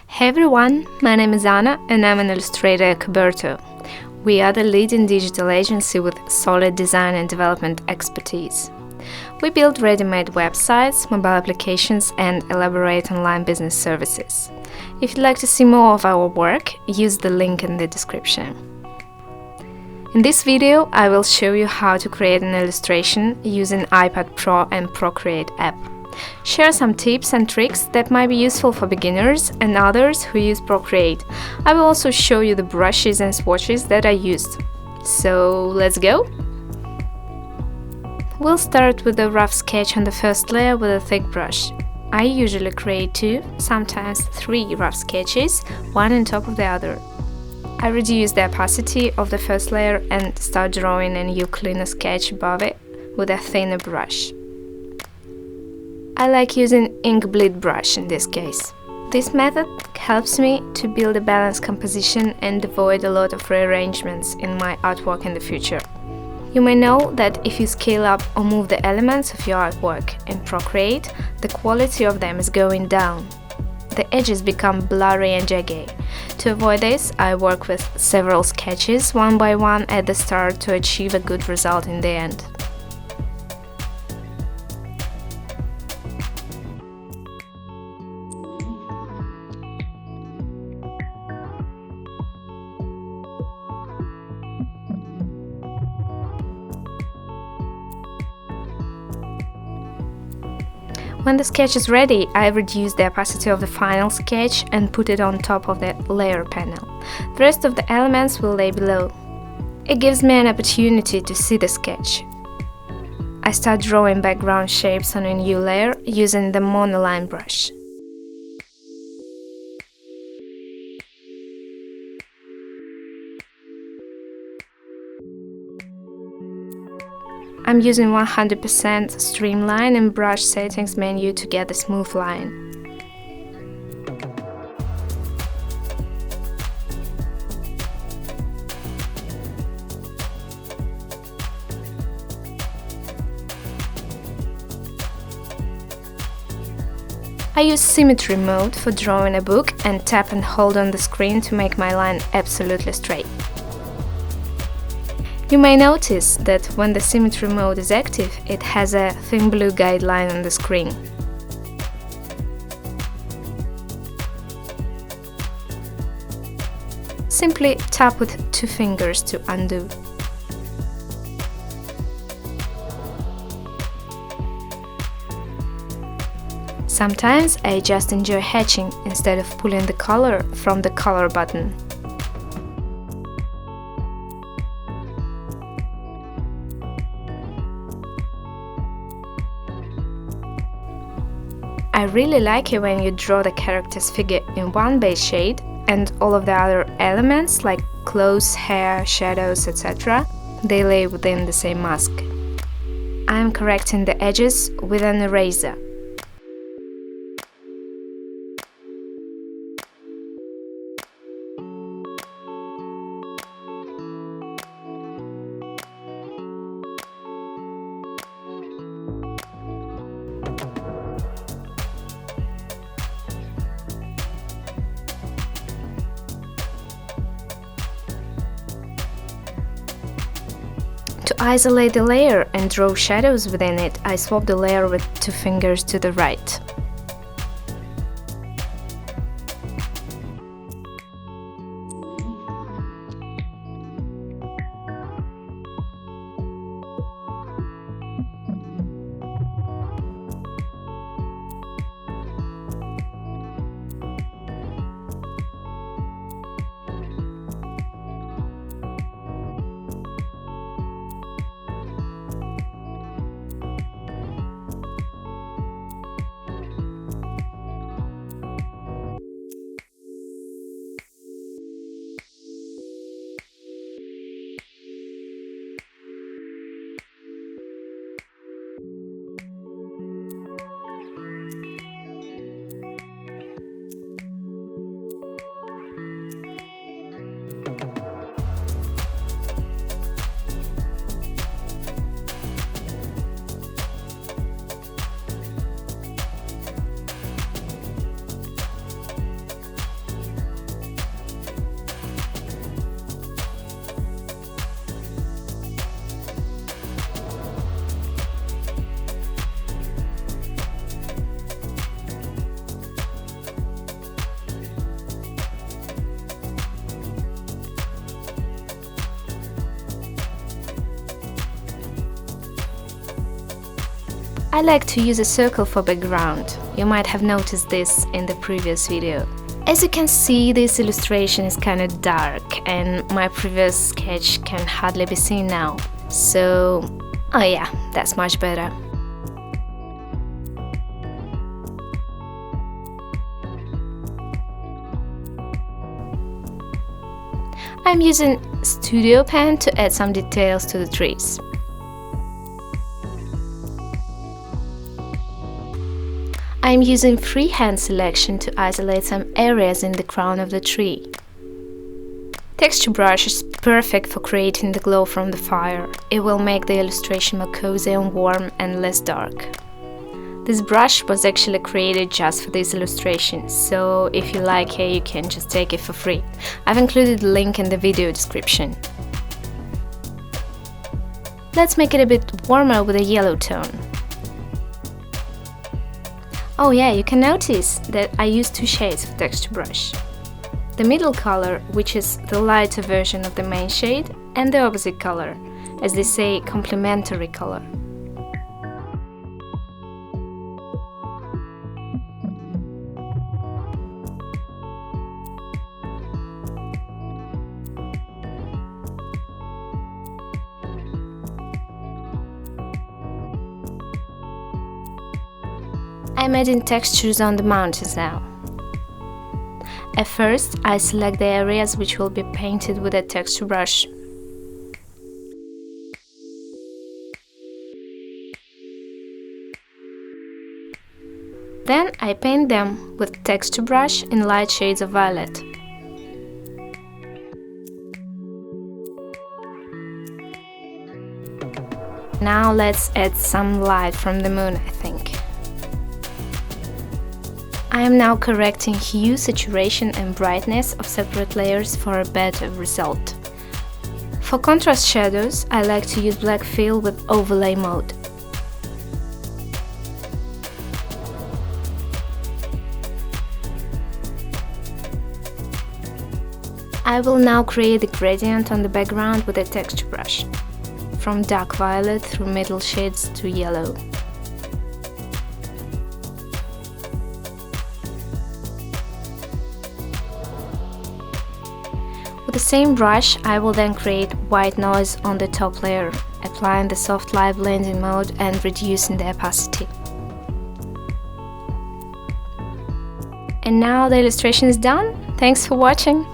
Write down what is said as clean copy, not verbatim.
Hey everyone, my name is Anna and I'm an illustrator at Coberto. We are the leading digital agency with solid design and development expertise. We build ready-made websites, mobile applications and elaborate online business services. If you'd like to see more of our work, use the link in the description. In this video, I will show you how to create an illustration using iPad Pro and Procreate app. Share some tips and tricks that might be useful for beginners and others who use Procreate. I will also show you the brushes and swatches that I used. So let's go! We'll start with a rough sketch on the first layer with a thick brush. I usually create 2, sometimes 3 rough sketches, one on top of the other. I reduce the opacity of the first layer and start drawing a new cleaner sketch above it with a thinner brush. I like using ink bleed brush in this case. This method helps me to build a balanced composition and avoid a lot of rearrangements in my artwork in the future. You may know that if you scale up or move the elements of your artwork in Procreate, the quality of them is going down. The edges become blurry and jaggy. To avoid this, I work with several sketches one by one at the start to achieve a good result in the end. When the sketch is ready, I reduce the opacity of the final sketch and put it on top of the layer panel. The rest of the elements will lay below. It gives me an opportunity to see the sketch. I start drawing background shapes on a new layer using the monoline brush. I'm using 100% streamline in brush settings menu to get the smooth line. I use symmetry mode for drawing a book and tap and hold on the screen to make my line absolutely straight. You may notice that when the symmetry mode is active, it has a thin blue guideline on the screen. Simply tap with 2 fingers to undo. Sometimes I just enjoy hatching instead of pulling the color from the color button. I really like it when you draw the character's figure in one base shade and all of the other elements like clothes, hair, shadows, etc. they lay within the same mask. I am correcting the edges with an eraser. To isolate the layer and draw shadows within it, I swap the layer with 2 fingers to the right. I like to use a circle for background. You might have noticed this in the previous video. As you can see, this illustration is kinda dark and my previous sketch can hardly be seen now. So, oh yeah, that's much better. I'm using Studio Pen to add some details to the trees. I'm using freehand selection to isolate some areas in the crown of the tree. Texture brush is perfect for creating the glow from the fire. It will make the illustration more cozy and warm and less dark. This brush was actually created just for this illustration, so if you like it, you can just take it for free. I've included the link in the video description. Let's make it a bit warmer with a yellow tone. Oh yeah, you can notice that I used two shades for texture brush. The middle color, which is the lighter version of the main shade, and the opposite color, as they say, complementary color. I'm adding textures on the mountains now. At first, I select the areas which will be painted with a texture brush. Then I paint them with texture brush in light shades of violet. Now let's add some light from the moon, I think. I am now correcting hue, saturation and brightness of separate layers for a better result. For contrast shadows, I like to use black fill with overlay mode. I will now create a gradient on the background with a texture brush, from dark violet through middle shades to yellow. With the same brush, I will then create white noise on the top layer, applying the soft light blending mode and reducing the opacity. And now the illustration is done. Thanks for watching!